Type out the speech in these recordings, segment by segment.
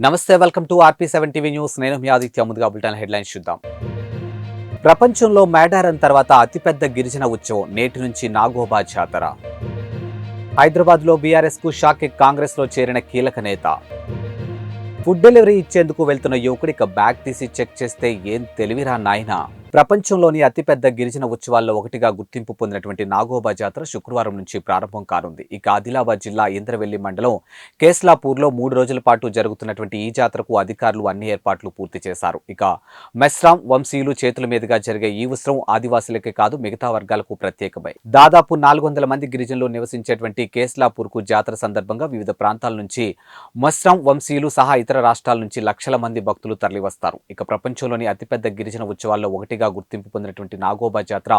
నమస్తే, welcome to RP7 TV news. నేను మీ ఆదిత్య. ముందుగా బులెటిన్ హెడ్లైన్స్ చూద్దాం. ప్రపంచంలో మేడారం తర్వాత అతిపెద్ద గిరిజన ఉత్సవం నేటి నుంచి నాగోబా జాతర. హైదరాబాద్లో బీఆర్ఎస్ కు షాక్. కాంగ్రెస్ లో చేరిన కీలక నేత. ఫుడ్ డెలివరీ ఇచ్చేందుకు వెళ్తున్న యువకుడికి బ్యాగ్ తీసి చెక్ చేస్తే ఏం తెలివిరా నాయనా. ప్రపంచంలోని అతిపెద్ద గిరిజన ఉత్సవాల్లో ఒకటిగా గుర్తింపు పొందినటువంటి నాగోబా జాతర శుక్రవారం నుంచి ప్రారంభం కానుంది. ఇక ఆదిలాబాద్ జిల్లా ఇంద్రవెల్లి మండలం కేస్లాపూర్లో 3 రోజుల పాటు జరుగుతున్నటువంటి ఈ జాతరకు అధికారులు అన్ని ఏర్పాట్లు పూర్తి చేశారు. ఇక మెస్రాం వంశీయులు చేతుల మీదుగా జరిగే ఈ ఉత్సవం ఆదివాసులకే కాదు మిగతా వర్గాలకు ప్రత్యేకమై దాదాపు 400 మంది గిరిజనులు నివసించేటువంటి కేస్లాపూర్కు జాతర సందర్భంగా వివిధ ప్రాంతాల నుంచి మెస్రాం వంశీయులు సహా ఇతర రాష్ట్రాల నుంచి లక్షల మంది భక్తులు తరలివస్తారు. ఇక ప్రపంచంలోని అతిపెద్ద గిరిజన ఉత్సవాల్లో ఒకటి గుర్తింపు పొందినటువంటి నాగోబా జాతర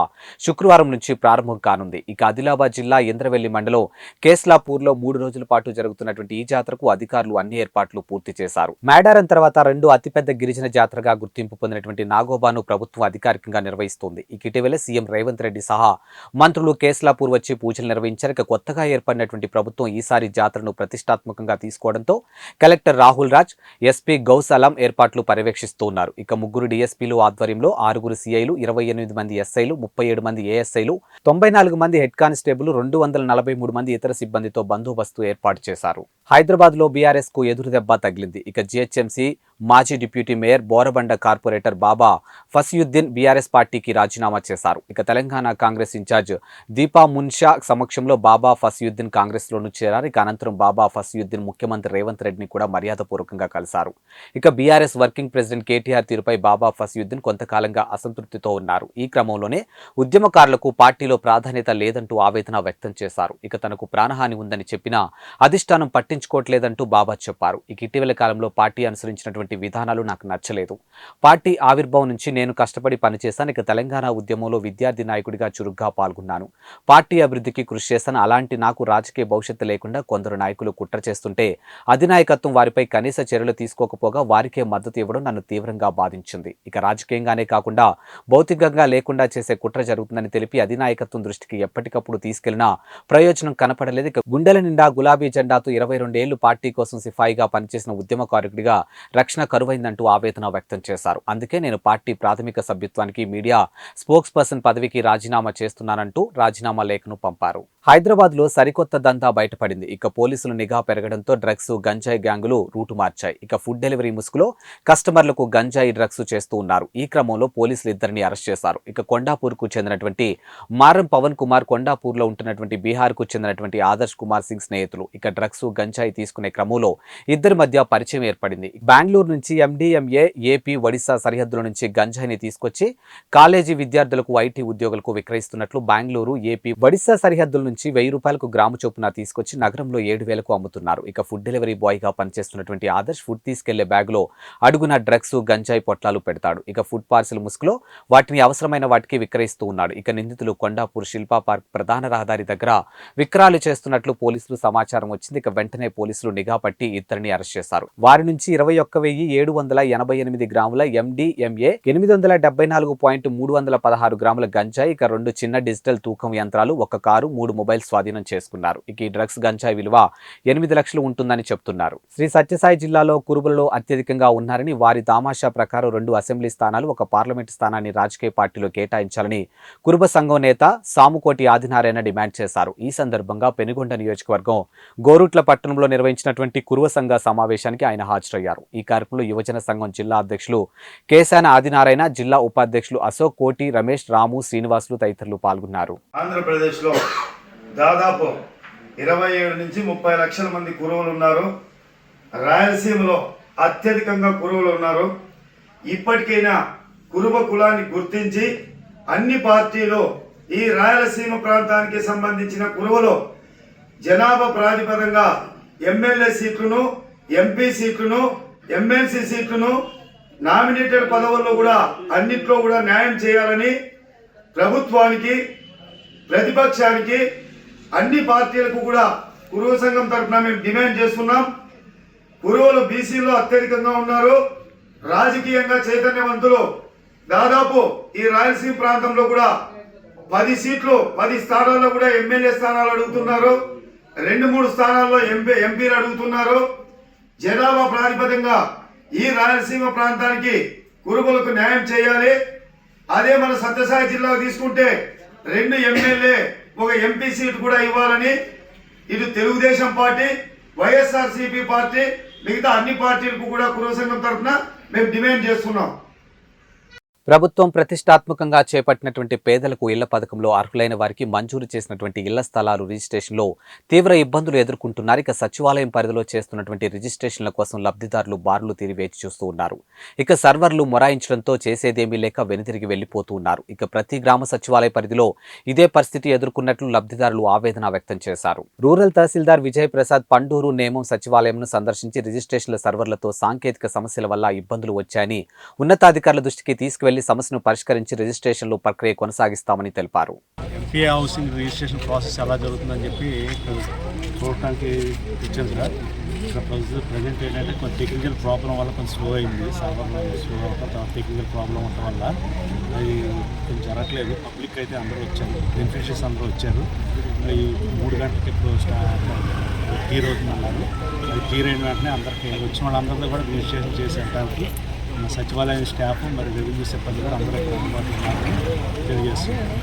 శుక్రవారం నుంచి ప్రారంభం కానుంది. ఇక ఆదిలాబాద్ జిల్లా ఇంద్రవెల్లి మండలం కేస్లాపూర్లో 3 రోజుల పాటు జరుగుతున్నటువంటి ఈ జాతరకు అధికారులు అన్ని ఏర్పాట్లు పూర్తి చేశారు. మేడారం తర్వాత రెండో అతిపెద్ద గిరిజన జాతరగా గుర్తింపు పొందినటువంటి నాగోబాను ప్రభుత్వం అధికారికంగా నిర్వహిస్తోంది. ఇక ఇటీవల సీఎం రేవంత్ రెడ్డి సహా మంత్రులు కేస్లాపూర్ వచ్చి పూజలు నిర్వహించారు. ఇక కొత్తగా ఏర్పడినటువంటి ప్రభుత్వం ఈసారి జాతరను ప్రతిష్టాత్మకంగా తీసుకోవడంతో కలెక్టర్ రాహుల్ రాజ్, ఎస్పీ గౌస్ అలం ఏర్పాట్లు పర్యవేక్షిస్తూ ఉన్నారు. ఇక 3 డీఎస్పీలు ఆధ్వర్యంలో 6 సిఐలు, 28 మంది ఎస్ఐలు, 37 మంది ఏఎస్ఐలు, 94 మంది హెడ్ కానిస్టేబుల్, 243 మంది ఇతర సిబ్బందితో బందోబస్తు ఏర్పాటు చేశారు. హైదరాబాద్ లో బీఆర్ఎస్ కు ఎదురు దెబ్బ తగిలింది. ఇక జీహెచ్ఎంసీ మాజీ డిప్యూటీ మేయర్ బోరబండ కార్పొరేటర్ బాబా ఫసియుద్దీన్ బీఆర్ఎస్ పార్టీకి రాజీనామా చేశారు. ఇక తెలంగాణ కాంగ్రెస్ ఇన్ఛార్జ్ దీపా మున్షా సమక్షంలో బాబా ఫసియుద్దీన్ కాంగ్రెస్ లోను చేరారు. ఇక అనంతరం బాబా ఫసియుద్దీన్ ముఖ్యమంత్రి రేవంత్ రెడ్డిని కూడా మర్యాదపూర్వకంగా కలిశారు. ఇక బీఆర్ఎస్ వర్కింగ్ ప్రెసిడెంట్ కేటీఆర్ తీరుపై బాబా ఫసియుద్దీన్ కొంతకాలంగా అసంతృప్తితో ఉన్నారు. ఈ క్రమంలోనే ఉద్యమకారులకు పార్టీలో ప్రాధాన్యత లేదంటూ ఆవేదన వ్యక్తం చేశారు. ఇక తనకు ప్రాణహాని ఉందని చెప్పినా అధిష్టానం పట్టించుకోవట్లేదంటూ బాబా చెప్పారు. ఇక ఇటీవల కాలంలో పార్టీ అనుసరించినటువంటి విధానాలు నాకు నచ్చలేదు. పార్టీ ఆవిర్భావం నుంచి నేను కష్టపడి పనిచేశాను. ఇక తెలంగాణ ఉద్యమంలో విద్యార్థి నాయకుడిగా చురుగ్గా పాల్గొన్నాను. పార్టీ అభివృద్ధికి కృషి చేశాను. అలాంటి నాకు రాజకీయ భవిష్యత్తు లేకుండా కొందరు నాయకులు కుట్ర చేస్తుంటే అధినాయకత్వం వారిపై కనీస చర్యలు తీసుకోకపోగా వారికే మద్దతు ఇవ్వడం నన్ను తీవ్రంగా బాధించింది. ఇక రాజకీయంగానే కాకుండా భౌతికంగా లేకుండా చేసే కుట్ర జరుగుతుందని తెలిపి అధినాయకత్వం దృష్టికి ఎప్పటికప్పుడు తీసుకెళ్లినా ప్రయోజనం కనపడలేదు. ఇక గుండెల నిండా గులాబీ జెండాతో 22 ఏళ్లు పార్టీ కోసం సిపాయిగా పనిచేసిన ఉద్యమకారుడిగా రక్షణ కరువైందంటూ ఆవేదన వ్యక్తం చేశారు. అందుకే నేను పార్టీ ప్రాథమిక సభ్యత్వానికి, మీడియా స్పోక్స్ పర్సన్ పదవికి రాజీనామా చేస్తున్నానంటూ రాజీనామా లేఖను పంపారు. హైదరాబాద్ లో సరికొత్త దందా బయటపడింది. ఇక పోలీసులు నిఘా పెరగడంతో డ్రగ్స్, గంజాయి గ్యాంగులు రూటు మార్చాయి. ఇక ఫుడ్ డెలివరీ ముసుగులో కస్టమర్లకు గంజాయి డ్రగ్స్ చేస్తూ ఉన్నారు. ఈ క్రమంలో పోలీసులు ఇద్దరిని అరెస్ట్ చేశారు. ఇక కొండాపూర్ కు చెందినటువంటి మారం పవన్ కుమార్, కొండాపూర్ లో ఉంటున్నటువంటి బీహార్ కు చెందినటువంటి ఆదర్శ్ కుమార్ సింగ్ స్నేహితులు. ఇక డ్రగ్స్, గంజాయి తీసుకునే క్రమంలో ఇద్దరి మధ్య పరిచయం ఏర్పడింది. బెంగళూరు నుంచి MDMA, ఏపీ, ఒడిశా సరిహద్దుల నుంచి గంజాయిని తీసుకొచ్చి కాలేజీ విద్యార్థులకు, ఐటీ ఉద్యోగులకు విక్రయిస్తున్నట్లు బెంగళూరు, ఏపీ, ఒడిశా సరిహద్దుల నుంచి 1000 రూపాయలకు గ్రాము చొప్పున తీసుకొచ్చి నగరంలో 7,000కు అమ్ముతున్నారు. ఇక ఫుడ్ డెలివరీ బాయ్ గా పనిచేస్తున్నటువంటి ఆదర్శ్ ఫుడ్ తీసుకెళ్లే బ్యాగ్ లో అడుగున డ్రగ్స్, గంజాయి పొట్లాలు పెడతాడు. ఇక ఫుడ్ పార్సిల్ ముసుగులో వాటిని అవసరమైన వాటికి విక్రయిస్తూ ఉన్నాడు. ఇక నిందితులు కొండాపూర్ శిల్పా పార్క్ ప్రధాన రహదారి దగ్గర విక్రయాలు చేస్తున్నట్లు పోలీసులు సమాచారం వచ్చింది. ఇక వెంటనే పోలీసులు నిఘా పట్టి ఇద్దరిని అరెస్ట్ చేశారు. వారి నుంచి 21,788 గ్రాముల MDMA, 874.316 గ్రాముల గంజాయి, ఇక 2 చిన్న డిజిటల్ తూకం యంత్రాలు, 1 కారు, 3 మొబైల్ స్వాధీనం చేసుకున్నారు. ఇక ఈ డ్రగ్స్, గంజాయి విలువ 8 లక్షలు ఉంటుందని చెప్తున్నారు. శ్రీ సత్యసాయి జిల్లాలో కురుబులలో అత్యధికంగా ఉన్నారని, వారి దామాషా ప్రకారం 2 అసెంబ్లీ స్థానాలు, 1 పార్లమెంటు స్థానాన్ని రాజకీయ పార్టీలో కేటాయించాలని కురుబ సంఘం నేత సాముకోటి ఆదినారాయణ డిమాండ్ చేశారు. ఈ సందర్భంగా పెనుగొండ నియోజకవర్గం గోరుట్ల పట్టణంలో నిర్వహించినటువంటి కురువ సంఘ సమావేశానికి ఆయన హాజరయ్యారు. ఈ కార్యక్రమంలో యువజన సంఘం జిల్లా అధ్యక్షులు కేశాన ఆదినారాయణ, జిల్లా ఉపాధ్యక్షులు అశోక్, కోటి, రమేష్, రాము, శ్రీనివాసులు తదితరులు పాల్గొన్నారు. ఆంధ్రప్రదేశ్ లో దాదాపు 27 నుంచి 30 లక్షల మంది కురువులు ఉన్నారు. రాయలసీమలో అత్యధికంగా కురువులు ఉన్నారు. ఇప్పటికైనా కురుబ కులాన్ని గుర్తించి అన్ని పార్టీలు ఈ రాయలసీమ ప్రాంతానికి సంబంధించిన కురువులు జనాభా ప్రాతిపదంగా ఎమ్మెల్యే సీట్లను, ఎంపీ సీట్లను, ఎమ్మెల్సీ సీట్లను, నామినేటెడ్ పదవుల్లో కూడా అన్నిట్లో కూడా న్యాయం చేయాలని ప్రభుత్వానికి, ప్రతిపక్షానికి, అన్ని పార్టీలకు కూడా కురువ సంఘం తరఫున మేము డిమాండ్ చేస్తున్నాం. కురువులు బీసీలో అత్యధికంగా ఉన్నారు. రాజకీయంగా చైతన్యవంతులు దాదాపు ఈ రాయలసీమ ప్రాంతంలో కూడా 10 సీట్లు, 10 స్థానాల్లో కూడా ఎమ్మెల్యే స్థానాలు అడుగుతున్నారు. 2-3 స్థానాల్లో ఎంపీలు అడుగుతున్నారు. జనాభా ప్రాతిపదికగా ఈ రాయలసీమ ప్రాంతానికి కురుబులకు న్యాయం చేయాలి. అదే మన సత్యసాయి జిల్లాకు తీసుకుంటే 2 ఎమ్మెల్యే 1 ఎంపీ సీటు కూడా ఇవ్వాలని ఇటు తెలుగుదేశం పార్టీ, వైఎస్ఆర్సీపీ పార్టీ, మిగతా అన్ని పార్టీలకు కూడా కురుబ సంఘం తరఫున మేము డిమాండ్ చేస్తున్నాం. ప్రభుత్వం ప్రతిష్టాత్మకంగా చేపట్టినటువంటి పేదలకు ఇళ్ల పథకంలో అర్హులైన వారికి మంజూరు చేసినటువంటి ఇళ్ల స్థలాలు రిజిస్ట్రేషన్లో తీవ్ర ఇబ్బందులు ఎదుర్కొంటున్నారు. ఇక సచివాలయం పరిధిలో చేస్తున్నటువంటి రిజిస్ట్రేషన్ల కోసం లబ్ధిదారులు బారులు తీరి వేచి చూస్తూ ఉన్నారు. ఇక సర్వర్లు మొరాయించడంతో చేసేదేమీ లేక వెనుతిరిగి వెళ్లిపోతూ ఉన్నారు. ఇక ప్రతి గ్రామ సచివాలయ పరిధిలో ఇదే పరిస్థితి ఎదుర్కొన్నట్లు లబ్ధిదారులు ఆవేదన వ్యక్తం చేశారు. రూరల్ తహసీల్దార్ విజయ్ ప్రసాద్ పండూరు నేమం సచివాలయంను సందర్శించి రిజిస్ట్రేషన్ల సర్వర్లతో సాంకేతిక సమస్యల వల్ల ఇబ్బందులు వచ్చాయని ఉన్నతాధికారుల దృష్టికి తీసుకువెళ్లి సమస్యను పరిష్కరించి రిజిస్ట్రేషన్లు ప్రక్రియ కొనసాగిస్తామని తెలిపారు. పీ హౌసింగ్ రిజిస్ట్రేషన్ ప్రాసెస్ ఎలా జరుగుతుందని చెప్పి చూడటానికి ఇచ్చాను సార్. ఇక్కడ ప్రజెంట్ ఏంటంటే కొంచెం టెక్నికల్ ప్రాబ్లం వల్ల కొంచెం స్లో అయింది. సర్వర్లో స్లో అవ్వడం, టెక్నికల్ ప్రాబ్లం ఉండటం వల్ల అది కొంచెం జరగట్లేదు. పబ్లిక్ అయితే అందరూ వచ్చారు, బెనిఫిషరీస్ అందరూ వచ్చారు. ఈ 3 గంటలకి ఇప్పుడు క్లియర్ అవుతుంది అన్నారు. అది క్లియర్ అయిన వెంటనే అందరికీ వచ్చిన వాళ్ళందరితో కూడా రిజిస్ట్రేషన్ చేసేటానికి సచివాలయం స్టాఫ్ మరి రెవెన్యూ సిబ్బంది కూడా అందరూ ఇక్కడ అందుబాటులో ఉన్నారని తెలియజేస్తున్నారు.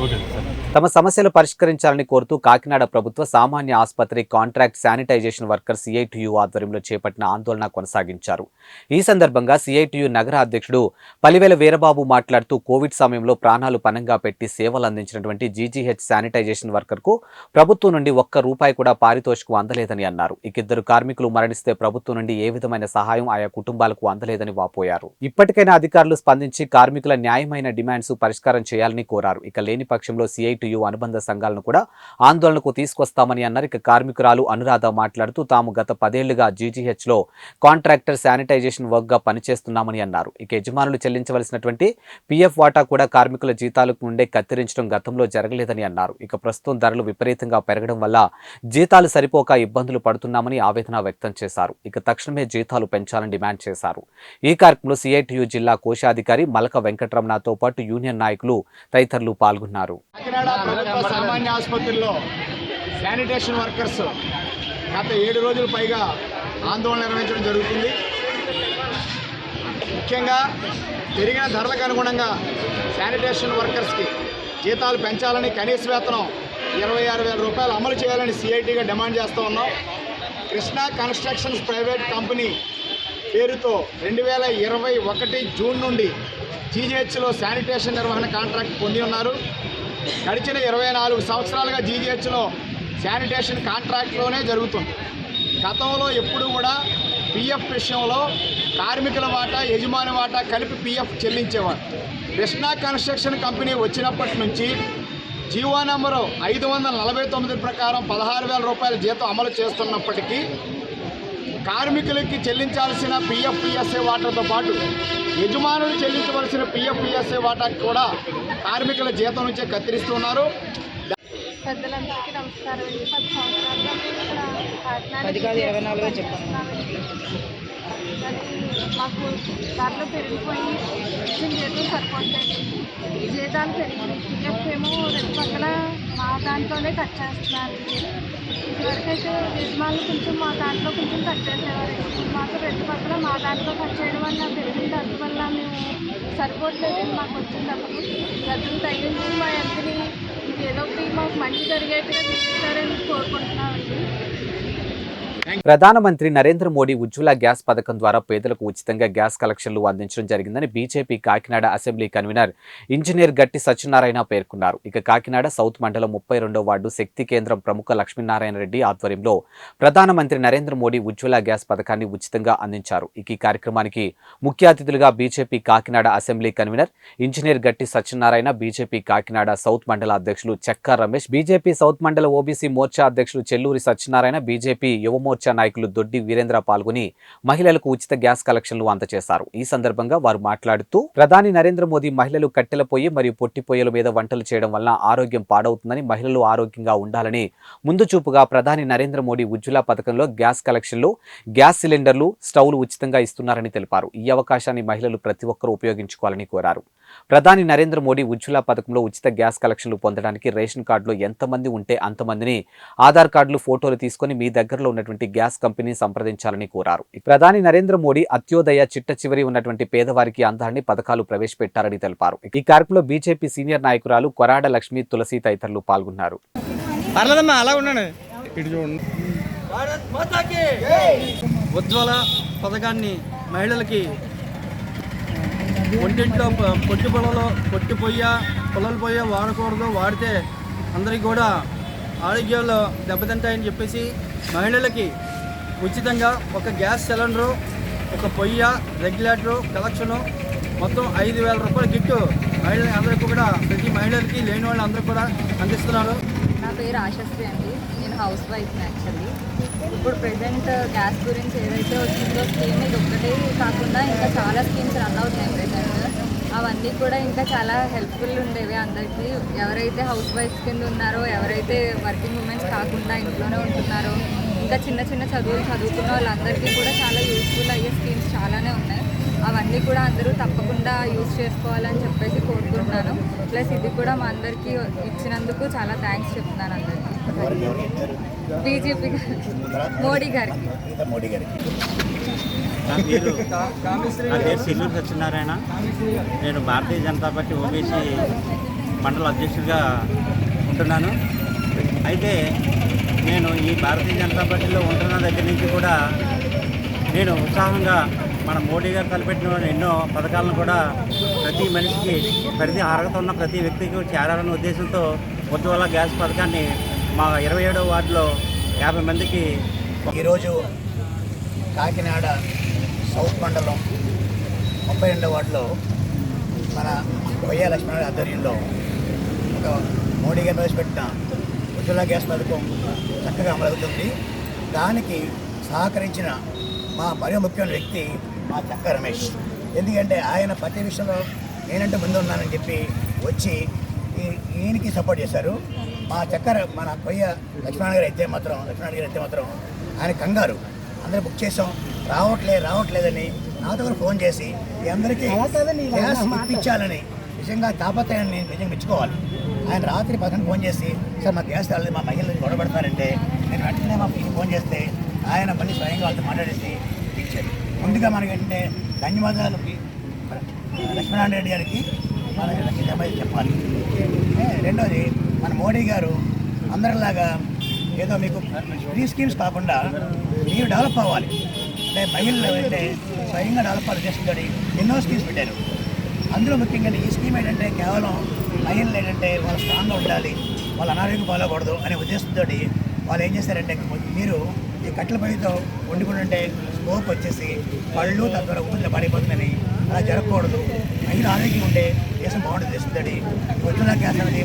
Okay sir. తమ సమస్యలు పరిష్కరించాలని కోరుతూ కాకినాడ ప్రభుత్వ సామాన్య ఆసుపత్రి కాంట్రాక్ట్ శానిటైజేషన్ వర్కర్ సిఐటియు ఆధ్వర్యంలో చేపట్టిన ఆందోళన కొనసాగించారు. ఈ సందర్భంగా సిఐటియు నగర అధ్యక్షుడు పలివేల వీరబాబు మాట్లాడుతూ కోవిడ్ సమయంలో ప్రాణాలు పణంగా పెట్టి సేవలు అందించినటువంటి జీజీహెచ్ శానిటైజేషన్ వర్కర్కు ప్రభుత్వం నుండి ₹1 కూడా పారితోషికం అందలేదని అన్నారు. ఇద్దరు కార్మికులు మరణిస్తే ప్రభుత్వం నుండి ఏ విధమైన సహాయం ఆయా కుటుంబాలకు అందలేదని వాపోయారు. ఇప్పటికైనా అధికారులు స్పందించి కార్మికుల న్యాయమైన డిమాండ్స్ పరిష్కారం చేయాలని కోరారు. లేని పక్షంలో సిఐటియు అనుబంధ సంఘాలను కూడా ఆందోళనకు తీసుకొస్తామని అన్నారు. కార్మికురాలు అనురాధ మాట్లాడుతూ తాము గత 10 ఏళ్లుగా జీజీహెచ్ లో కాంట్రాక్టర్ శానిటైజేషన్ వర్క్ గా పనిచేస్తున్నామని అన్నారు. యజమానులు చెల్లించవలసినటువంటి పిఎఫ్ వాటా కూడా కార్మికుల జీతాలకు నుండే కత్తిరించడం గతంలో జరగలేదని అన్నారు. ప్రస్తుతం ధరలు విపరీతంగా పెరగడం వల్ల జీతాలు సరిపోక ఇబ్బందులు పడుతున్నామని ఆవేదన వ్యక్తం చేశారు. తక్షణమే జీతాలు పెంచాలని డిమాండ్ చేశారు. ఈ కార్యక్రమంలో సిఐటియు జిల్లా కోశాధికారి మలక వెంకటరమణతో పాటు యూనియన్ నాయకులు తదితరులు పాల్గొన్నారు. కాకినాడ ప్రభుత్వ సామాన్య ఆసుపత్రిలో శానిటేషన్ వర్కర్స్ గత 7 రోజుల పైగా ఆందోళన నిర్వహించడం జరుగుతుంది. ముఖ్యంగా పెరిగిన ధరలకు అనుగుణంగా శానిటేషన్ వర్కర్స్కి జీతాలు పెంచాలని, కనీస వేతనం ₹26,000 అమలు చేయాలని సిఐటిగా డిమాండ్ చేస్తూ ఉన్నాం. కృష్ణా కన్స్ట్రక్షన్స్ ప్రైవేట్ కంపెనీ పేరుతో 2021 జూన్ నుండి జీజీహెచ్లో శానిటేషన్ నిర్వహణ కాంట్రాక్ట్ పొంది ఉన్నారు. గడిచిన 24 సంవత్సరాలుగా జీజీహెచ్లో శానిటేషన్ కాంట్రాక్ట్లోనే జరుగుతుంది. గతంలో ఎప్పుడు కూడా పిఎఫ్ విషయంలో కార్మికుల వాటా, యజమాని వాటా కలిపి పిఎఫ్ చెల్లించేవారు. కృష్ణా కన్స్ట్రక్షన్ కంపెనీ వచ్చినప్పటి నుంచి జీవో నంబరు 549 ప్రకారం ₹16,000 జీతం అమలు చేస్తున్నప్పటికీ కార్మికులకి చెల్లించాల్సిన పిఎఫ్ పిఎస్ఏ వాటాతో పాటు యజమానులు చెల్లించవలసిన పిఎఫ్ పిఎస్ఏ వాటాకి కూడా కార్మికుల జీతం నుంచే కత్తిరిస్తున్నారు. పెద్దలందరికీ నమస్కారం అండి. 10 సంవత్సరాలుగా మేము ఇక్కడ మాకు ధరలు పెరిగిపోయి ఇచ్చిన జీతం సరిపోతాయి. జీతాలు పెరిగి పిఎఫ్ ఏమో 2 పక్కల మా దాంట్లోనే కట్ చేస్తున్నారు. ఇదివరకైతే యజమానులు కొంచెం మా దాంట్లో కొంచెం కట్ చేసేవారు. మాకు 2 పక్కల మా దాంట్లో కట్ చేయడం వల్ల పెరిగిన ధరల వల్ల మేము సరిపోవట్లేదని మాకు వచ్చిన డబ్బులు డబ్బులు తగ్గించి మా ఎంతని ఏదో ఒకటి మాకు మంచి జరిగేట్టుగా తీసుకుంటారని కోరుకుంటున్నామండి. ప్రధానమంత్రి నరేంద్ర మోడీ ఉజ్వల గ్యాస్ పథకం ద్వారా పేదలకు ఉచితంగా గ్యాస్ కలెక్షన్లు అందించడం జరిగిందని BJP Kakinada assembly convener engineer గట్టి సత్యనారాయణ పేర్కొన్నారు. కాకినాడ సౌత్ మండలం 32వ వార్డు శక్తి కేంద్రం ప్రముఖ లక్ష్మీనారాయణ రెడ్డి ఆధ్వర్యంలో ప్రధానమంత్రి నరేంద్ర మోడీ ఉజ్వల గ్యాస్ పథకాన్ని ఉచితంగా అందించారు. ఈ కార్యక్రమానికి ముఖ్య అతిథులుగా BJP Kakinada assembly convener engineer గట్టి సత్యనారాయణ, బీజేపీ కాకినాడ సౌత్ మండల అధ్యక్షులు చెక్కా రమేష్, బీజేపీ సౌత్ మండల ఓబీసీ మోర్చా అధ్యక్షులు చెల్లూరి సత్యనారాయణ, బీజేపీ యువ మోర్చా నాయకులు దొడ్డి వీరేంద్ర పాల్గొని మహిళలకు ఉచిత గ్యాస్ కలెక్షన్లు అందజేశారు. ఈ సందర్భంగా వారు మాట్లాడుతూ ప్రధాని నరేంద్ర మోదీ మహిళలు కట్టెల పొయ్యి మరియు పొట్టి పొయ్యిల మీద వంటలు చేయడం వల్ల ఆరోగ్యం పాడవుతుందని, మహిళలు ఆరోగ్యంగా ఉండాలని ముందు చూపుగా ప్రధాని నరేంద్ర మోడీ ఉజ్వల పథకంలో గ్యాస్ కలెక్షన్లు, గ్యాస్ సిలిండర్లు, స్టవ్లు ఉచితంగా ఇస్తున్నారని తెలిపారు. ఈ అవకాశాన్ని మహిళలు ప్రతి ఒక్కరూ ఉపయోగించుకోవాలని కోరారు. ప్రధాని నరేంద్ర మోడీ ఉజ్వల పథకంలో ఉచిత గ్యాస్ కలెక్షన్లు పొందడానికి రేషన్ కార్డులో ఎంతమంది ఉంటే అంతమందిని ఆధార్ కార్డులు ఫోటోలు తీసుకుని మీ దగ్గరలో ఉన్నటువంటి గ్యాస్ కంపెనీ సంప్రదించాలని కోరారు. ప్రధాని నరేంద్ర మోడీ అత్యోదయ చిట్ట చివరి ఉన్నటువంటి పేదవారికి అందాన్ని పథకాలు ప్రవేశపెట్టారని తెలిపారు. ఈ కార్యక్రమంలో బీజేపీ సీనియర్ నాయకురాలు కొరాడ లక్ష్మి, తులసి తదితరులు పాల్గొన్నారు. ఉజ్వల పథకాన్ని మహిళలకి ఒంటింట్లో పొట్టి పుల్లల పొయ్య వాడకూడదు, వాడితే అందరికీ కూడా ఆరోగ్యాల్లో దెబ్బతింటాయని చెప్పేసి మహిళలకి ఉచితంగా ఒక గ్యాస్ సిలిండరు, ఒక పొయ్య, రెగ్యులేటరు కలెక్షను మొత్తం 5,000 రూపాయల కిట్టు అందరికీ కూడా ప్రతి మహిళలకి లేని వాళ్ళు అందరూ కూడా అందిస్తున్నారు. నా పేరు ఆశశ్రీ అండి. నేను హౌస్ వైఫ్ యాక్చువల్లీ. ఇప్పుడు ప్రజెంట్ గ్యాస్ గురించి ఏదైతే వచ్చిందో స్కీమ్ ఇది ఒక్కటే కాకుండా ఇంకా చాలా స్కీమ్స్ రన్ అవుతున్నాయి ప్రజెంట్. అవన్నీ కూడా ఇంకా చాలా హెల్ప్ఫుల్ ఉండేవి అందరికీ. ఎవరైతే హౌస్ వైఫ్స్ కింద ఉన్నారో, ఎవరైతే వర్కింగ్ ఉమెన్స్ కాకుండా ఇంట్లోనే ఉంటున్నారో, ఇంకా చిన్న చిన్న చదువులు చదువుకున్న వాళ్ళందరికీ కూడా చాలా యూస్ఫుల్ అయ్యే స్కీమ్స్ చాలానే ఉన్నాయి. అవన్నీ కూడా అందరూ తప్పకుండా యూజ్ చేసుకోవాలని చెప్పేసి కోరుకుంటున్నాను. ప్లస్ ఇది కూడా మా అందరికీ ఇచ్చినందుకు చాలా థ్యాంక్స్ చెప్తున్నాను అందరికీ. బీజేపీ మోడీ గారికి. నా పేరు సిల్లూరు సత్యనారాయణ. నేను భారతీయ జనతా పార్టీ ఓబీసీ మండల అధ్యక్షుడిగా ఉంటున్నాను. అయితే నేను ఈ భారతీయ జనతా పార్టీలో ఉంటున్న దగ్గర నుంచి కూడా నేను ఉత్సాహంగా మన మోడీ గారు తలపెట్టిన ఎన్నో పథకాలను కూడా ప్రతి మనిషికి అర్హత ఉన్న ప్రతి వ్యక్తికి చేరాలనే ఉద్దేశంతో ఉజ్వల గ్యాస్ పథకాన్ని మా 27వ వార్డులో 50 మందికి ఈరోజు కాకినాడ సౌత్ మండలం 32వ వార్డులో మన వైఎస్ లక్ష్మణ ఆధ్వర్యంలో ఒక మోడీ గారు ప్రవేశపెట్టిన ఉజ్వల గ్యాస్ పథకం చక్కగా అమలవుతుంది. దానికి సహకరించిన మా మరో ముఖ్యమైన వ్యక్తి మా చక్క రమేష్. ఎందుకంటే ఆయన ప్రతి విషయంలో నేనంటే ముందు ఉన్నానని చెప్పి వచ్చి ఈయనకి సపోర్ట్ చేశారు. మా చక్కర మన కొయ్య లక్ష్మణ గారు అయితే మాత్రం ఆయన కంగారు అందరూ బుక్ చేసాం రావట్లేదని నాతో కూడా ఫోన్ చేసి మీ అందరికీ గ్యాస్ ఇప్పించాలని నిజంగా తాపత్రయాన్ని నిజంగా మెచ్చుకోవాలి. ఆయన రాత్రి 10 ఫోన్ చేసి సార్ మా గ్యాస్ రాలేదు, మా మహిళలు గొడవపడతారంటే నేను వెంటనే మా ఫోన్ చేస్తే ఆయన మళ్ళీ స్వయంగా వాళ్ళతో మాట్లాడేసి ఇచ్చారు. ముందుగా మనకంటే ధన్యవాదాలు లక్ష్మీనారాయణ రెడ్డి గారికి మనకి చెప్పాలి. రెండోది మన మోడీ గారు అందరిలాగా ఏదో మీకు ఫ్రీ స్కీమ్స్ కాకుండా మీరు డెవలప్ అవ్వాలి అంటే మహిళలు అంటే స్వయంగా డెవలప్ అవ్వాలి చేస్తుంది. ఎన్నో స్కీమ్స్ పెట్టారు. అందులో ముఖ్యంగా ఈ స్కీమ్ ఏంటంటే కేవలం మహిళలు ఏంటంటే వాళ్ళు స్ట్రాంగ్గా ఉండాలి, వాళ్ళు అనారోగ్యం పాలకూడదు అనే ఉద్దేశంతో వాళ్ళు ఏం చేశారంటే మీరు ఈ కట్టెల పొయ్యితో వండుకుంటుంటే స్కోప్ వచ్చేసి పళ్ళు తద్వారా ఊపిరిలో పడిపోతుందని అలా జరగకూడదు. మహిళ ఆరోగ్యం ఉంటే దేశం బాగుంటుంది చేస్తుంది. ఉజ్వల గ్యాస్ అనేది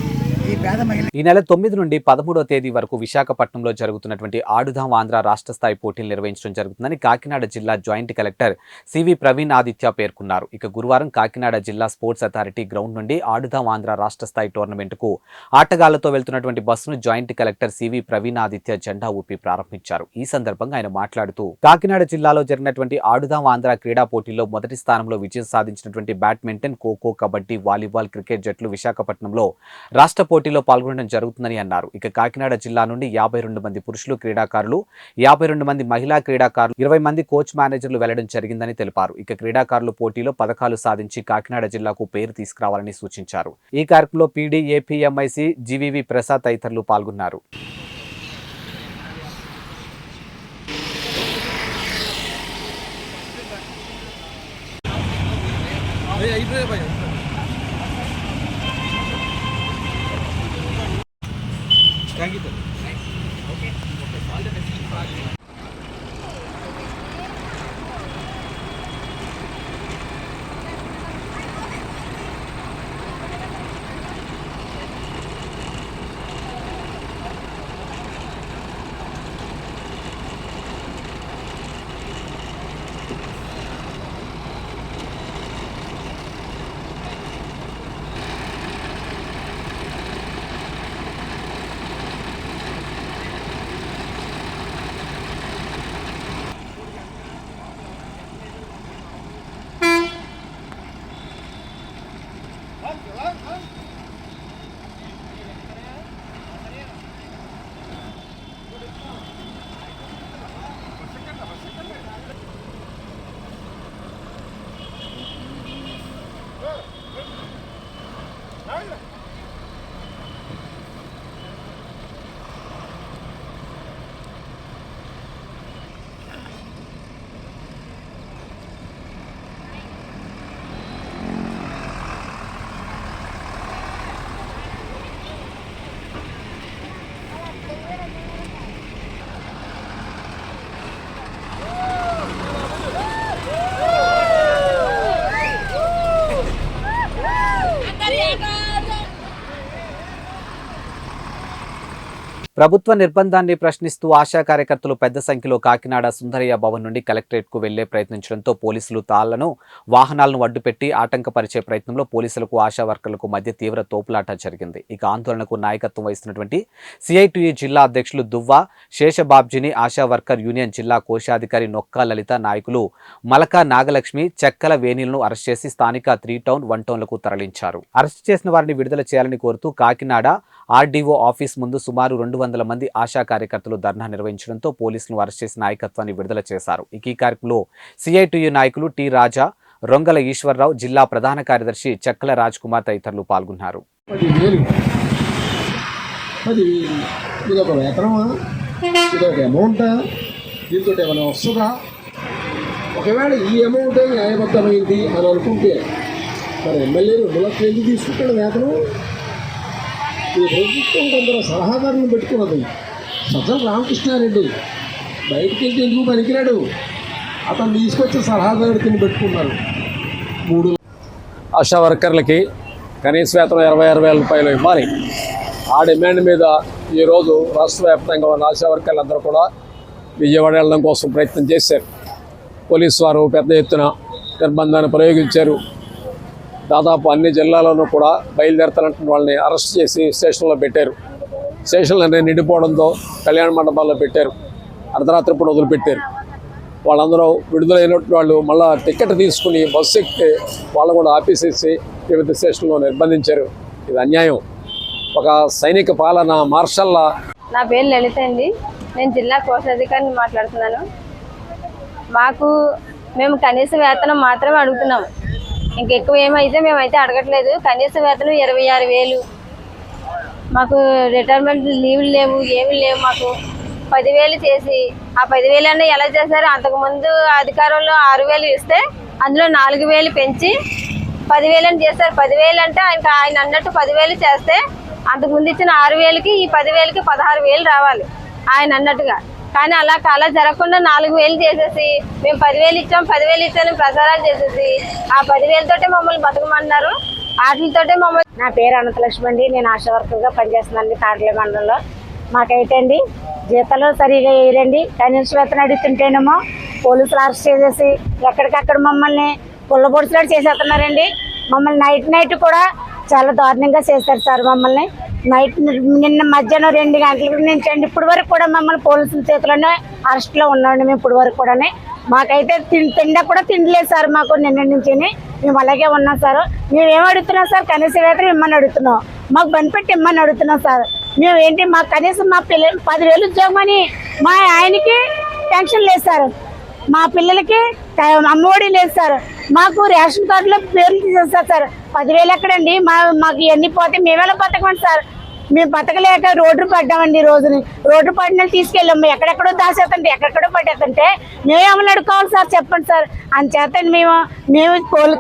ఈ నెల 9 నుండి 13వ తేదీ వరకు విశాఖపట్నంలో జరుగుతున్నటువంటి ఆడుదాం ఆంధ్ర రాష్ట్ర స్థాయి పోటీలు నిర్వహించడం జరుగుతుందని కాకినాడ జిల్లా joint collector CV Praveen Aditya పేర్కొన్నారు. ఇక గురువారం కాకినాడ జిల్లా స్పోర్ట్స్ అథారిటీ గ్రౌండ్ నుండి ఆడుదాం ఆంధ్ర రాష్ట్ర స్థాయి టోర్నమెంట్కు ఆటగాళ్లతో వెళ్తున్నటువంటి బస్సును joint collector CV Praveen Aditya జెండా ఊపి ప్రారంభించారు. ఈ సందర్భంగా ఆయన మాట్లాడుతూ కాకినాడ జిల్లాలో జరిగినటువంటి ఆడుదాం ఆంధ్ర క్రీడా పోటీల్లో మొదటి స్థానంలో విజయం సాధించినటువంటి badminton, kho kho, kabaddi, volleyball, cricket జట్లు విశాఖపట్నంలో రాష్ట్ర పోటీలో పాల్గొనడం జరుగుతుందని అన్నారు. ఇక కాకినాడ జిల్లా నుండి 52 మంది పురుషులు క్రీడాకారులు, 52 మంది మహిళా క్రీడాకారులు, 20 మంది కోచ్ మేనేజర్లు వెళ్లడం జరిగిందని తెలిపారు. ఇక క్రీడాకారులు పోటీలో పథకాలు సాధించి కాకినాడ జిల్లాకు పేరు తీసుకురావాలని సూచించారు. ఈ కార్యక్రమంలో పీడీ, ఏపీఎంఐసి, జీవీవి ప్రసాద్ తదితరులు పాల్గొన్నారు. Thank you, sir. Okay. All the best. ప్రభుత్వ నిర్బంధాన్ని ప్రశ్నిస్తూ ఆశా కార్యకర్తలు పెద్ద సంఖ్యలో కాకినాడ సుందరయ్య భవన్ నుండి కలెక్టరేట్కు వెళ్లే ప్రయత్నించడంతో పోలీసులు తాళ్లను వాహనాలను అడ్డుపెట్టి ఆటంకపరిచే ప్రయత్నంలో పోలీసులకు ఆశా వర్కర్లకు మధ్య తీవ్ర తోపులాట జరిగింది. ఇక ఆందోళనకు నాయకత్వం వహిస్తున్నటువంటి సిఐటియు జిల్లా అధ్యక్షులు దువ్వా శేషబాబ్జీని ఆశా వర్కర్ యూనియన్ జిల్లా కోశాధికారి నొక్కా లలిత నాయకులు మలకా నాగలక్ష్మి చెక్కల వేణిలను అరెస్ట్ చేసి స్థానిక 3 టౌన్ 1 టౌన్లకు తరలించారు. అరెస్ట్ చేసిన వారిని విడుదల చేయాలని కోరుతూ కాకినాడ ఆర్డీఓ ఆఫీస్ ముందు సుమారు 200 మంది ఆశా కార్యకర్తలు ధర్నా నిర్వహించడంతో పోలీసులు అరెస్ట్ చేసి నాయకత్వాన్ని విడుదల చేశారు. ఈ కార్యక్రమంలో సిఐటియు నాయకులు టి రాజా, రొంగల ఈశ్వరరావు, జిల్లా ప్రధాన కార్యదర్శి చెక్కల రాజ్ కుమార్ తదితరులు పాల్గొన్నారు. ఒకవేళ ఈ అమౌంట్ న్యాయబద్ధమైంది అని అనుకుంటే మరి ఎమ్మెల్యే 2 లక్షలు ఎందుకు తీసుకుంటాడు వేతనం? ఈ ప్రభుత్వం కొందరు సలహాదారులను పెట్టుకున్నది. సజ్జల రామకృష్ణారెడ్డి బయటికి వెళ్తే ఎందుకు పనికిరాడు, అతను తీసుకొచ్చి సలహాదారుడిని పెట్టుకున్నారు. 3 ఆశా వర్కర్లకి కనీస వేతనం 26,000 రూపాయలు ఇవ్వాలి. ఆ డిమాండ్ మీద ఈరోజు రాష్ట్ర వ్యాప్తంగా ఉన్న ఆశా వర్కర్లందరూ కూడా విజయవాడ వెళ్ళడం కోసం ప్రయత్నం చేశారు. పోలీసు వారు పెద్ద ఎత్తున నిర్బంధాన్ని ప్రయోగించారు. దాదాపు అన్ని జిల్లాల్లోనూ కూడా బయలుదేరుతున్నటువంటి వాళ్ళని అరెస్ట్ చేసి స్టేషన్లో పెట్టారు. స్టేషన్లు నిండిపోవడంతో కళ్యాణ మండపాల్లో పెట్టారు. అర్ధరాత్రి పూట వదిలిపెట్టారు. వాళ్ళందరూ విడుదలైనటువంటి వాళ్ళు మళ్ళీ టికెట్ తీసుకుని బస్సు ఎక్కితే వాళ్ళు కూడా ఆపేసేసి వివిధ స్టేషన్లో నిర్బంధించారు. ఇది అన్యాయం. ఒక సైనిక పాలన మార్షల్లా. నా పేరు లలిత అండి. నేను జిల్లా కోశాధికారిని మాట్లాడుతున్నాను. మేము కనీస వేతనం మాత్రమే అడుగుతున్నాము. ఇంకెక్కువ ఏమైతే మేమైతే అడగట్లేదు. కనీస వేతనం 26,000. మాకు రిటైర్మెంట్ లీవ్లు లేవు, ఏమి లేవు. మాకు 10,000 చేసి ఆ 10,000 అన్నీ ఎలా చేశారు? అంతకుముందు అధికారులు 6,000 ఇస్తే అందులో 4,000 పెంచి 10,000 చేశారు. 10,000 అంటే ఆయన అన్నట్టు 10,000 చేస్తే అంతకుముందు ఇచ్చిన 6,000కి ఈ 10,000కి 16,000 రావాలి ఆయన అన్నట్టుగా. కానీ అలా జరగకుండా 4,000 చేసేసి మేము 10,000 ఇచ్చాం 10,000 ఇచ్చామని ప్రచారాలు చేసేసి ఆ 10,000 తోటే మమ్మల్ని బతకమన్నారు. వాటితోటే మమ్మల్ని. నా పేరు అనంతలక్ష్మి అండి. నేను ఆశా వర్కర్గా పనిచేస్తున్నాను తాడలే మండలంలో. మాకైతే అండి జీతాలు సరిగా వేయరండి. కనీస వేతనం అడుగుతుంటేనేమో పోలీసులు అరెస్ట్ చేసేసి ఎక్కడికక్కడ మమ్మల్ని పుల్లబొడుసులాడు చేసేస్తున్నారండి. మమ్మల్ని నైట్ కూడా చాలా దారుణంగా చేశారు సార్. మమ్మల్ని నిన్న మధ్యాహ్నం 2 గంటల నుంచి అండి ఇప్పటి వరకు కూడా మమ్మల్ని పోలీసుల చేతిలోనే అరెస్ట్లో ఉన్నామండి. మేము ఇప్పటి వరకు కూడా మాకైతే తిండా కూడా తిండలేదు సార్. మాకు నిన్న నుంచి మేము అలాగే ఉన్నాం సార్. మేము ఏం అడుగుతున్నాం సార్? కనీస వేతనం ఇమ్మని అడుగుతున్నాం. మాకు బనిపెట్టి ఇమ్మని అడుగుతున్నాం సార్. మేము ఏంటి మాకు కనీసం మా పిల్లలు 10,000 ఉద్యోగం అని మా ఆయనకి పెన్షన్ లేదు సార్. మా పిల్లలకి అమ్మఒడి లేదు సార్. మాకు రేషన్ కార్డులో పేర్లు తీసేస్తారు సార్. 10,000 ఎక్కడండి? మాకు ఇవన్నీ పోతే మేమేలా బతకమండి సార్? మేము బతకలేక రోడ్డు పడ్డామండి. రోజుని రోడ్డు పడిన తీసుకెళ్ళాము. ఎక్కడెక్కడో దాసేస్తుంటే ఎక్కడెక్కడో పట్టేస్తుంటే మేమేమని అడుకోవాలి సార్? చెప్పండి సార్. అంచేతండి మేము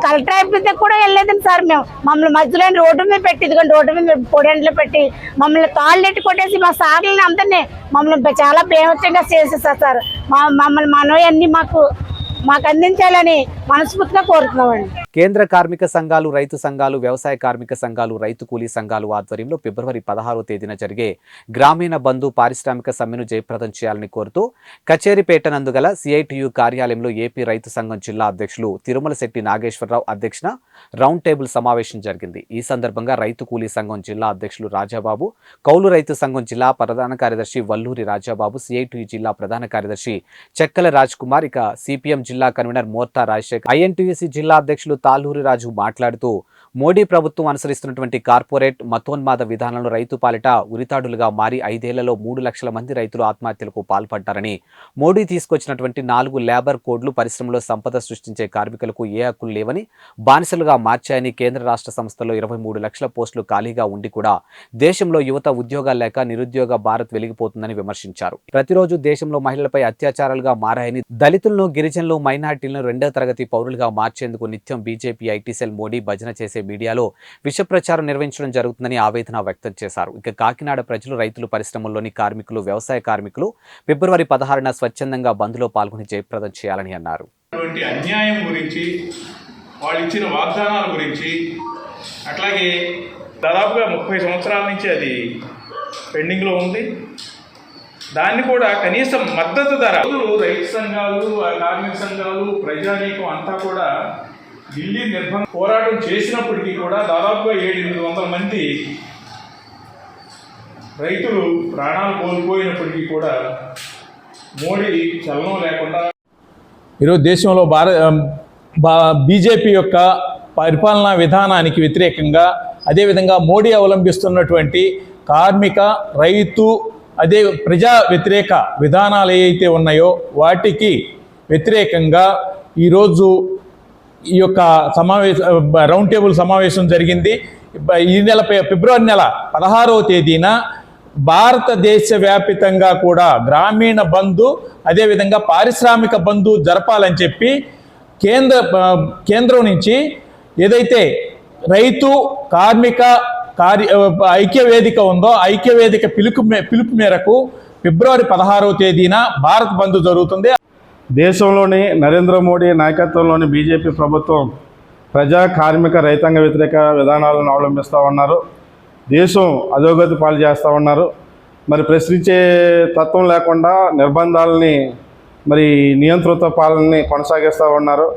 కలెక్టర్ ఆఫీస్ కూడా వెళ్ళలేదండి సార్. మమ్మల్ని మధ్యలో రోడ్డు మీద పెట్టి ఇదిగోండి రోడ్డు మీద పొడెండ్లో పెట్టి మమ్మల్ని తాళ్ళెట్టి కొట్టేసి మా సార్లని అందరినీ మమ్మల్ని చాలా బేమత్యంగా చేసేసారు సార్. మమ్మల్ని మనవన్నీ మాకు అందించాలని మనస్ఫూర్తిగా కోరుతున్నామండి. కేంద్ర కార్మిక సంఘాలు, రైతు సంఘాలు, వ్యవసాయ కార్మిక సంఘాలు, రైతు కూలీ సంఘాలు ఆధ్వర్యంలో ఫిబ్రవరి 16వ తేదీన జరిగే గ్రామీణ బంధు పారిశ్రామిక సమ్మెను జయప్రదం చేయాలని కోరుతూ కచేరిపేట నందుగల సిఐటియు కార్యాలయంలో ఏపీ రైతు సంఘం జిల్లా అధ్యక్షులు తిరుమల శెట్టి నాగేశ్వరరావు అధ్యక్షన రౌండ్ టేబుల్ సమావేశం జరిగింది. ఈ సందర్భంగా రైతు కూలీ సంఘం జిల్లా అధ్యక్షులు రాజాబాబు, కౌలు రైతు సంఘం జిల్లా ప్రధాన కార్యదర్శి వల్లూరి రాజాబాబు, సిఐటియు జిల్లా ప్రధాన కార్యదర్శి చెక్కల రాజ్ కుమార్, ఇక సిపిఎం జిల్లా కన్వీనర్ మోర్తా రాజశేఖర్, ఐఎన్టీయూసీ జిల్లా అధ్యక్షులు తాళ్ళూరి రాజు మాట్లాడుతూ మోడీ ప్రభుత్వం అనుసరిస్తున్నటువంటి కార్పొరేట్ మతోన్మాద విధానాలను రైతు పాలిట ఉరితాడులుగా మారి 5 ఏళ్లలో 3 లక్షల మంది రైతులు ఆత్మహత్యలకు పాల్పడ్డారని, మోడీ తీసుకొచ్చినటువంటి 4 లేబర్ కోడ్లు పరిశ్రమలో సంపద సృష్టించే కార్మికులకు ఏ హక్కులు లేవని, బానిసలుగా మార్చాయని, కేంద్ర రాష్ట్ర సంస్థల్లో 23 లక్షల పోస్టులు ఖాళీగా ఉండి కూడా దేశంలో యువత ఉద్యోగాలు లేక నిరుద్యోగ భారత్ వెలిగిపోతుందని విమర్శించారు. ప్రతిరోజు దేశంలో మహిళలపై అత్యాచారాలుగా మారాయని, దళితులను, గిరిజనులు, మైనార్టీలను 2వ తరగతి పౌరులుగా మార్చేందుకు నిత్యం బీజేపీ ఐటీ సెల్ మోడీ భజన చేసే మీడియాలో విష ప్రచారం నిర్వహించడం జరుగుతుందని ఆవేదన వ్యక్తం చేశారు. ఇక కాకినాడ ప్రజలు, రైతులు, పరిశ్రమల్లోని కార్మికులు, వ్యవసాయ కార్మికులు ఫిబ్రవరి 16న స్వచ్ఛందంగా బంద్లో పాల్గొని జయప్రదం చేయాలని అన్నారు. అన్యాయం గురించి, వాళ్ళు ఇచ్చిన వాగ్దానాల గురించి, అట్లాగే దాదాపుగా 30 సంవత్సరాల నుంచి అది పెండింగ్లో ఉంది. దాన్ని కూడా కనీసం మద్దతు ధర రైతు సంఘాలు, కార్మిక సంఘాలు, ప్రజానీకం అంతా కూడా ఢిల్లీ నిర్బంధ పోరాటం చేసినప్పటికీ కూడా దాదాపుగా 700-800 మంది రైతులు ప్రాణాలు కోల్పోయినప్పటికీ కూడా మోడీ చలనం లేకుండా ఈరోజు దేశంలో బీజేపీ యొక్క పరిపాలనా విధానానికి వ్యతిరేకంగా, అదేవిధంగా మోడీ అవలంబిస్తున్నటువంటి కార్మిక, రైతు, అదే ప్రజా వ్యతిరేక విధానాలు ఏవైతే ఉన్నాయో వాటికి వ్యతిరేకంగా ఈరోజు ఈ యొక్క రౌండ్ టేబుల్ సమావేశం జరిగింది. ఈ నెల ఫిబ్రవరి నెల 16వ తేదీన భారతదేశ వ్యాపితంగా కూడా గ్రామీణ బంధు, అదేవిధంగా పారిశ్రామిక బంధు జరపాలని చెప్పి కేంద్రం నుంచి ఏదైతే రైతు, కార్మిక ఐక్యవేదిక ఉందో ఐక్యవేదిక పిలుపు మేరకు ఫిబ్రవరి 16వ తేదీన భారత్ బంద్ జరుగుతుంది. దేశంలోని నరేంద్ర మోడీ నాయకత్వంలోని బీజేపీ ప్రభుత్వం ప్రజా, కార్మిక, రైతాంగ వ్యతిరేక విధానాలను అవలంబిస్తూ ఉన్నారు. దేశం అధోగతి పాలు చేస్తూ ఉన్నారు. మరి ప్రశ్నించే తత్వం లేకుండా నిర్బంధాలని, మరి నియంతృత్వ పాలనని కొనసాగిస్తూ ఉన్నారు.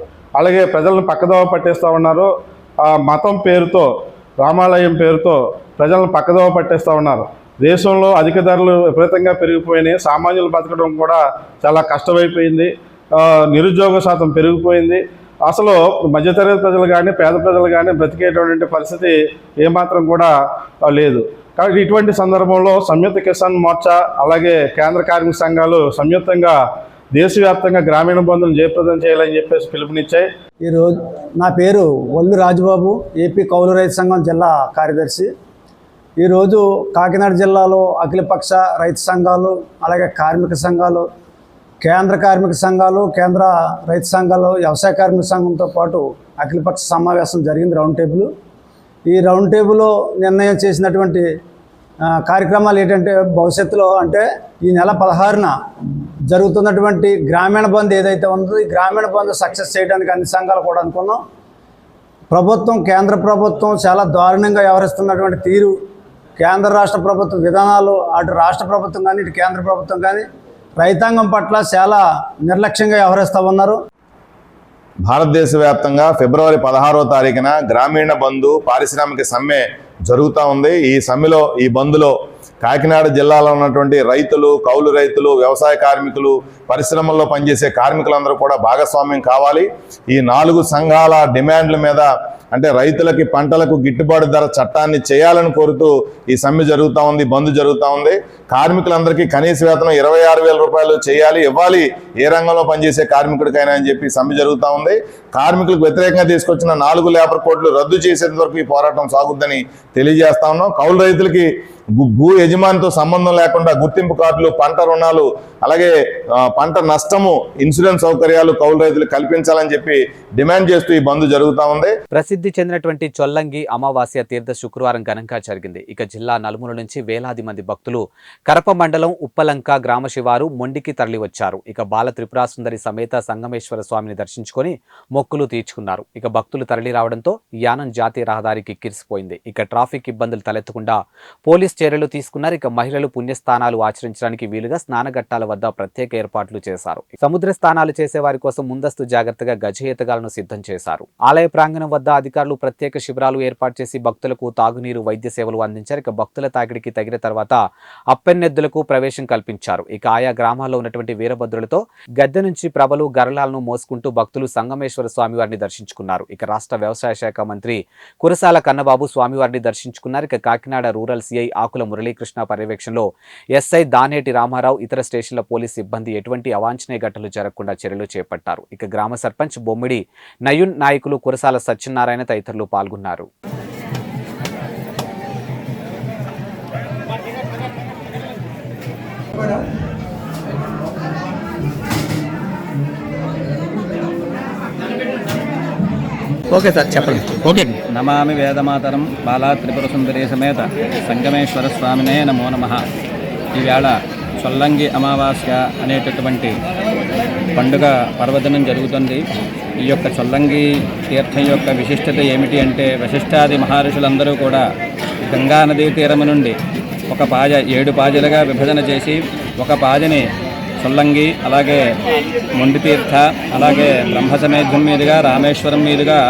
అలాగే ప్రజలను పక్కదోవ పట్టేస్తూ ఉన్నారు. ఆ మతం పేరుతో, రామాలయం పేరుతో ప్రజలను పక్కదోవ పట్టేస్తూ ఉన్నారు. దేశంలో అధిక ధరలు విపరీతంగా పెరిగిపోయినాయి. సామాన్యులు బతకడం కూడా చాలా కష్టమైపోయింది. నిరుద్యోగ శాతం పెరిగిపోయింది. అసలు మధ్యతరగతి ప్రజలు కానీ, పేద ప్రజలు కానీ బ్రతికేటువంటి పరిస్థితి ఏమాత్రం కూడా లేదు. కాబట్టి ఇటువంటి సందర్భంలో సంయుక్త కిసాన్ మోర్చా, అలాగే కేంద్ర కార్మిక సంఘాలు సంయుక్తంగా దేశవ్యాప్తంగా గ్రామీణ బంధువులను జయప్రదం చేయాలని చెప్పేసి పిలుపునిచ్చాయి. ఈరోజు నా పేరు వల్లు రాజబాబు, ఏపీ కౌలు రైతు సంఘం జిల్లా కార్యదర్శి. ఈరోజు కాకినాడ జిల్లాలో అఖిలపక్ష రైతు సంఘాలు, అలాగే కార్మిక సంఘాలు, కేంద్ర కార్మిక సంఘాలు, కేంద్ర రైతు సంఘాలు, వ్యవసాయ కార్మిక సంఘంతో పాటు అఖిలపక్ష సమావేశం జరిగింది, రౌండ్ టేబుల్. ఈ రౌండ్ టేబుల్లో నిర్ణయం చేసినటువంటి కార్యక్రమాలు ఏంటంటే, భవిష్యత్తులో అంటే ఈ నెల 16న జరుగుతున్నటువంటి గ్రామీణ బంద్ ఏదైతే ఉందో, ఈ గ్రామీణ బంద్ సక్సెస్ చేయడానికి అన్ని సంఘాలు కూడా అనుకున్నాం. కేంద్ర ప్రభుత్వం చాలా దారుణంగా వ్యవహరిస్తున్నటువంటి తీరు, కేంద్ర రాష్ట్ర ప్రభుత్వ విధానాలు, అటు రాష్ట్ర ప్రభుత్వం కానీ ఇటు కేంద్ర ప్రభుత్వం కానీ రైతాంగం పట్ల చాలా నిర్లక్ష్యంగా వ్యవహరిస్తూ ఉన్నారు. భారతదేశ వ్యాప్తంగా ఫిబ్రవరి 16వ తారీఖున గ్రామీణ బంధు పారిశ్రామిక సమ్మె జరుగుతూ ఉంది. ఈ సమ్మెలో, ఈ బంద్లో కాకినాడ జిల్లాలో ఉన్నటువంటి రైతులు, కౌలు రైతులు, వ్యవసాయ కార్మికులు, పరిశ్రమల్లో పనిచేసే కార్మికులందరూ కూడా భాగస్వామ్యం కావాలి. ఈ 4 సంఘాల డిమాండ్ల మీద, అంటే రైతులకి పంటలకు గిట్టుబాటు ధర చట్టాన్ని చేయాలని కోరుతూ ఈ సమ్మె జరుగుతూ ఉంది, బంద్ జరుగుతూ ఉంది. కార్మికులందరికీ కనీస వేతనం 26,000 రూపాయలు చేయాలి, ఇవ్వాలి ఏ రంగంలో పనిచేసే కార్మికుడికైనా అని చెప్పి సమ్మె జరుగుతూ ఉంది. కార్మికులకు వ్యతిరేకంగా తీసుకొచ్చిన 4 లేబర్ కోడ్లు రద్దు చేసేంత వరకు ఈ పోరాటం సాగుద్దని తెలియజేస్తా ఉన్నాం. కౌలు రైతులకి భూ యజమానితో సంబంధం లేకుండా గుర్తింపు కార్డులు, పంట రుణాలు, అలాగే పంట నష్టము ఇన్సూరెన్స్ సౌకర్యాలు కౌలు రైతులకు కల్పించాలని చెప్పి డిమాండ్ చేస్తూ ఈ బంద్ జరుగుతూ ఉంది. ప్రసిద్ధి చెందినటువంటి చొల్లంగి అమావాస్య తీర్థ శుక్రవారం ఘనంగా జరిగింది. ఇక జిల్లా నలుమూల నుంచి వేలాది మంది భక్తులు కరప మండలం ఉప్పలంక గ్రామ శివారు మొండికి తరలివచ్చారు. ఇక బాల త్రిపురాసుందరి సమేత సంగమేశ్వర స్వామిని దర్శించుకొని మొక్కులు తీర్చుకున్నారు. ఇక భక్తులు తరలి రావడంతో యానం జాతీయ రహదారికి కిరిసిపోయింది. ఇక ట్రాఫిక్ ఇబ్బందులు తలెత్తకుండా పోలీస్ చర్యలు తీసుకున్నారు. ఇక మహిళలు పుణ్యస్థానాలు ఆచరించడానికి వీలుగా స్నానఘట్టాల వద్ద ప్రత్యేక ఏర్పాట్లు చేశారు. సముద్ర స్నానాలు చేసే వారి కోసం ముందస్తు జాగ్రత్తగా గజ ఈతగాలను సిద్ధం చేశారు. ఆలయ ప్రాంగణం వద్ద అధికారులు ప్రత్యేక శిబిరాలు ఏర్పాటు చేసి భక్తులకు తాగునీరు, వైద్య సేవలు అందించారు. ఇక భక్తుల తాకిడికి తగిన తర్వాత అప్పెన్నెద్దులకు ప్రవేశం కల్పించారు. ఇక ఆయా గ్రామాల్లో ఉన్నటువంటి వీరభద్రులతో గద్దె నుంచి ప్రభలు, గరళాలను మోసుకుంటూ భక్తులు సంగమేశ్వర స్వామివారిని దర్శించుకున్నారు. ఇక రాష్ట్ర వ్యవసాయ శాఖ మంత్రి కురసాల కన్నబాబు స్వామివారిని దర్శించుకున్నారు. ఇక కాకినాడ రూరల్ సిఐ ఆకుల మురళీకృష్ణ పర్యవేక్షణలో ఎస్ఐ దానేటి రామారావు, ఇతర స్టేషన్ల పోలీస్ సిబ్బంది ఎటువంటి అవాంఛనీయ ఘటనలు జరగకుండా చర్యలు చేపట్టారు. ఇక గ్రామ సర్పంచ్ బొమ్మిడి నయున్ నాయకులు కురసాల సత్యనారాయణ తదితరులు పాల్గొన్నారు. ఓకే సార్ చెప్పండి. ఓకే. నమామి వేదమాతరం బాలా త్రిపుర సుందరి సమేత సంగమేశ్వర స్వామినే నమో నమః. ఈవేళ చొల్లంగి అమావాస్య అనేటటువంటి పండుగ పర్వదినం జరుగుతుంది. ఈ యొక్క చొల్లంగి తీర్థం యొక్క విశిష్టత ఏమిటి అంటే వశిష్ఠాది మహర్షులందరూ కూడా గంగా నదీ తీరము నుండి ఒక పాజ 7 పాజలుగా విభజన చేసి ఒక పాజని చొల్లంగి, అలాగే మొండితీర్థ, అలాగే బ్రహ్మసమేధ్యం మీదుగా రామేశ్వరం మీదుగా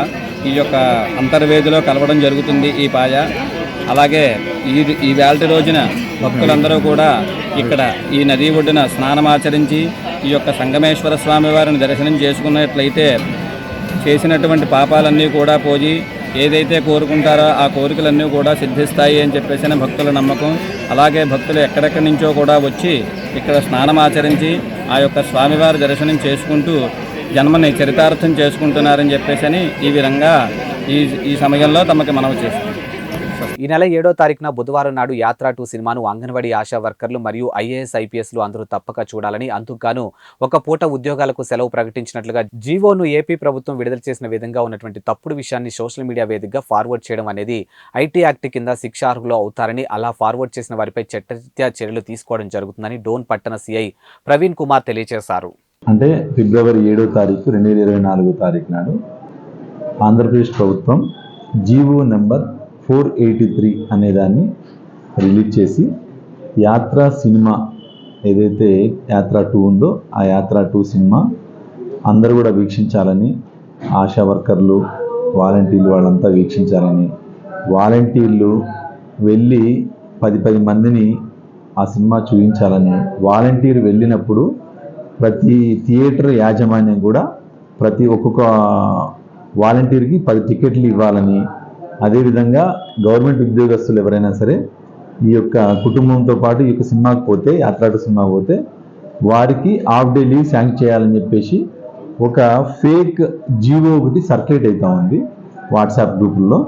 ఈ యొక్క అంతర్వేదిలో కలవడం జరుగుతుంది ఈ పాజ. అలాగే ఈ వేళ రోజున భక్తులందరూ కూడా ఇక్కడ ఈ నదీ ఒడ్డున స్నానమాచరించి ఈ యొక్క సంగమేశ్వర స్వామి వారిని దర్శనం చేసుకున్నట్లయితే చేసినటువంటి పాపాలన్నీ కూడా పోయి ఏదైతే కోరుకుంటారో ఆ కోరికలన్నీ కూడా సిద్ధిస్తాయి అని చెప్పేసిన భక్తుల నమ్మకం. అలాగే భక్తులు ఎక్కడెక్కడి నుంచో కూడా వచ్చి ఇక్కడ స్నానమాచరించి ఆ యొక్క స్వామివారి దర్శనం చేసుకుంటూ జన్మని చరితార్థం చేసుకుంటున్నారని చెప్పేసి ఈ విధంగా ఈ సమయంలో తమకి మనవి చేస్తుంది. ఈ నెల 7వ తారీఖున బుధవారం నాడు యాత్ర 2 సినిమాను అంగన్వాడీ ఆశా వర్కర్లు మరియు IAS IPSలు అందరూ తప్పక చూడాలని, అందుకుగాను ఒక పూట ఉద్యోగాలకు సెలవు ప్రకటించినట్లుగా జీవోను ఏపీ ప్రభుత్వం విడుదల చేసిన విధంగా ఉన్నటువంటి తప్పుడు విషయాన్ని సోషల్ మీడియా వేదికగా ఫార్వర్డ్ చేయడం అనేది ఐటీ యాక్ట్ కింద శిక్షార్హులు అవుతారని, అలా ఫార్వర్డ్ చేసిన వారిపై చట్టరీత్యా చర్యలు తీసుకోవడం జరుగుతుందని డోన్ పట్టణ సిఐ ప్రవీణ్ కుమార్ తెలియజేశారు. అంటే ఫిబ్రవరి 7వ తారీఖు 2024 తారీఖు నాడు ఆంధ్రప్రదేశ్ ప్రభుత్వం జీవో నెంబర్ 483 అనేదాన్ని రిలీజ్ చేసి యాత్ర సినిమా ఏదైతే యాత్ర 2 ఉందో ఆ యాత్ర 2 సినిమా అందరూ కూడా వీక్షించాలని, ఆశా వర్కర్లు, వాలంటీర్లు వాళ్ళంతా వీక్షించాలని, వాలంటీర్లు వెళ్ళి 10 మందిని ఆ సినిమా చూపించాలని, వాలంటీర్ వెళ్ళినప్పుడు ప్రతి థియేటర్ యాజమాన్యం కూడా ఒక్కొక్క వాలంటీర్కి 10 టికెట్లు ఇవ్వాలని, అదేవిధంగా గవర్నమెంట్ ఉద్యోగస్తులు ఎవరైనా సరే ఈ యొక్క కుటుంబంతో పాటు ఈ యొక్క సినిమాకి పోతే, యాత్ర 2 సినిమా పోతే వారికి హాఫ్ డే లీవ్ శాంక్షన్ చేయాలని చెప్పేసి ఒక ఫేక్ జీవో ఒకటి సర్క్యులేట్ అవుతూ ఉంది వాట్సాప్ గ్రూపుల్లో.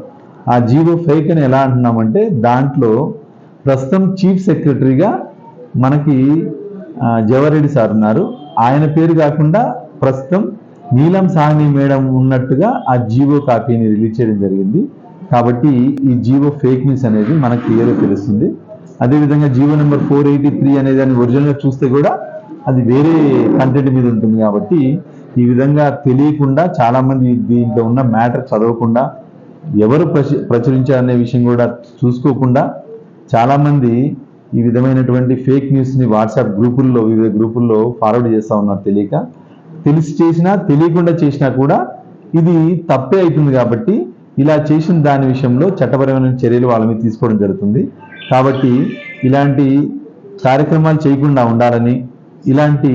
ఆ జీవో ఫేక్ అని ఎలా అంటున్నామంటే దాంట్లో ప్రస్తుతం చీఫ్ సెక్రటరీగా మనకి జవహర్రెడ్డి సార్ ఉన్నారు. ఆయన పేరు కాకుండా ప్రస్తుతం నీలం సాహ్ని మేడం ఉన్నట్టుగా ఆ జీవో కాపీని రిలీజ్ చేయడం జరిగింది. కాబట్టి ఈ జీవో ఫేక్ న్యూస్ అనేది మనకు క్లియర్గా తెలుస్తుంది. అదేవిధంగా జీవో నెంబర్ 483 అనే దాన్ని ఒరిజినల్గా చూస్తే కూడా అది వేరే కంటెంట్ మీద ఉంటుంది. కాబట్టి ఈ విధంగా తెలియకుండా చాలామంది దీంట్లో ఉన్న మ్యాటర్ చదవకుండా ఎవరు ప్రచురించారనే విషయం కూడా చూసుకోకుండా చాలామంది ఈ విధమైనటువంటి ఫేక్ న్యూస్ని వాట్సాప్ గ్రూపుల్లో, వివిధ గ్రూపుల్లో ఫార్వర్డ్ చేస్తూ ఉన్నారు. తెలిసి చేసినా తెలియకుండా చేసినా కూడా ఇది తప్పే అవుతుంది. కాబట్టి ఇలా చేసిన దాని విషయంలో చట్టపరమైన చర్యలు వాళ్ళ మీద తీసుకోవడం జరుగుతుంది. కాబట్టి ఇలాంటి కార్యక్రమాలు చేయకుండా ఉండాలని, ఇలాంటి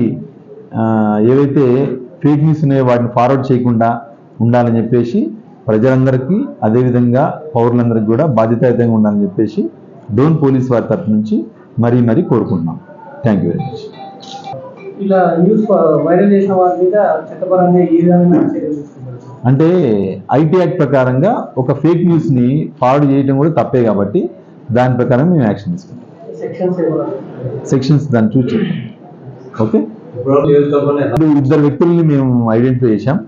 ఏవైతే ఫేక్ న్యూస్ ఉన్నాయో వాటిని ఫార్వర్డ్ చేయకుండా ఉండాలని చెప్పేసి ప్రజలందరికీ, అదేవిధంగా పౌరులందరికీ కూడా బాధ్యతాయుతంగా ఉండాలని చెప్పేసి డోన్ పోలీస్ వారి తరఫు నుంచి మరీ కోరుకుంటున్నాం. Thank you very much. ఇలా న్యూస్ వైరల్ చేసిన వారి మీద చట్టపరంగా ఈ విధంగా చర్యలు తీసుకుంటారు. అంటే ఐటీ యాక్ట్ ప్రకారంగా ఒక ఫేక్ న్యూస్ని ఫార్వర్డ్ చేయడం కూడా తప్పే కాబట్టి దాని ప్రకారం మేము యాక్షన్ తీసుకుంటాం. సెక్షన్స్ దాన్ని చూసి చెప్తాం. ఓకే, 2 వ్యక్తుల్ని మేము ఐడెంటిఫై చేశాం.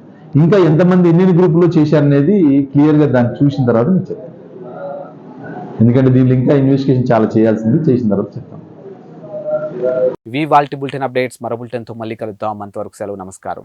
ఇంకా ఎంతమంది ఎన్ని గ్రూపుల్లో చేశారనేది క్లియర్గా దాన్ని చూసిన తర్వాత మీకు చెప్తాం. ఎందుకంటే దీనిలో ఇంకా ఇన్వెస్టిగేషన్ చాలా చేయాల్సింది, చేసిన తర్వాత చెప్తాం. ఇవి వాల్టి బులెటిన్ అప్డేట్స్. మరో బులెటిన్తో మళ్ళీ కలుద్దాం. అంతవరకు సెలవు. నమస్కారం.